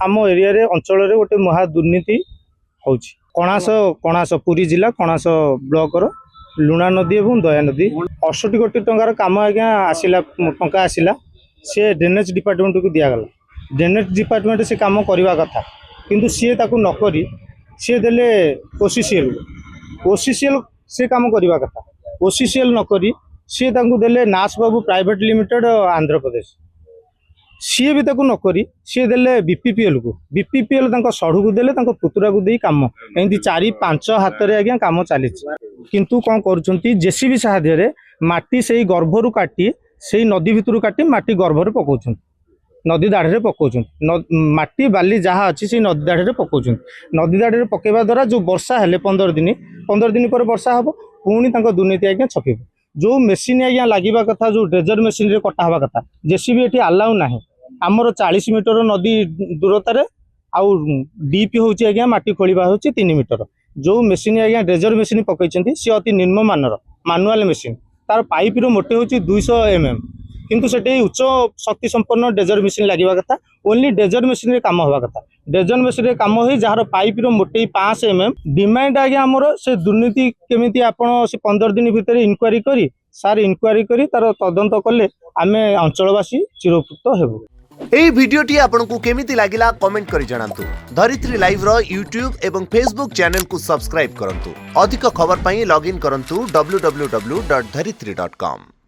आम एरिया रे अंचल रे गोटे महा दुर्नीति होची। कणास पुरी जिला कणास ब्लॉक रो लुणा नदी एवं दया नदी 68 कोटी टंकार काम आज्ञा आसिला टंका आसिला से ड्रेनेज डिपार्टमेंट को दिया गला। ड्रेनेज डिपार्टमेंट से काम करवा कथा किंतु सी ताकू नकरी सी देले ओसीसीएल से काम करवा कथा ओसीसीएल नकरी सी ताकू देले नास बाबू प्राइवेट लिमिटेड आंध्र प्रदेश सी भी ताकू नकरी सी देले बीपीपीएल सढ़ू को देले पुतुरा को दे काम एमती 4-5 हाथ रे आज्ञा काम चली किंतु कौन कर जेसीबी साहाय्य माटी से गर्भरू काटी से नदी भितर काटी माटी गर्भर पकाउछन नदी दाढ़े पकाउछन माटी बाली जहाँ अच्छी से नदी दाढ़े पकाउछन नदी दाढ़े पकेवा द्वारा जो वर्षा हेले 15 दिन पर वर्षा हम पुणी दुर्नीति आज्ञा छपिब जो मेसीन आज्ञा लगे कथा जो ड्रेजर मेसीन रे कटा हवा कथा जेसीबी एटी अलाउ ना आमर 40 मीटर नदी दूरतार आउ डीपी होची आज्ञा माटी खोलिबा होची 3 मीटर जो मेसीन आज्ञा ड्रेजर मेसीन पकईचंती सी अति निम्न मानर मानुआल मेसीन तार पाइप रो मोटे होची 200 mm किंतु सेटे उच्च शक्ति संपन्न डेजर मेसीन लगे कथा ओनली डेजर मेसीन रे काम हवा कथा डेजर मेसीन रे काम होई जार पाइप रो मोटे 5 mm डिमांड आज्ञा हमर से दुर्नीति केमिति आपण से 15 दिन भितर इंक्वायरी करी सार इंक्वायरी करी तार तदंत कले आमे अंचलवासी चिरउपकृत हेबु। एई भिडियोटी आपनकु केमिति लागिला कमेंट करि जणांतु। धरित्री लाइव रो यूट्यूब एवं फेसबुक चैनल को सब्सक्राइब करंतु। अधिक खबर पई लॉगिन करंतु www.dharitri.com।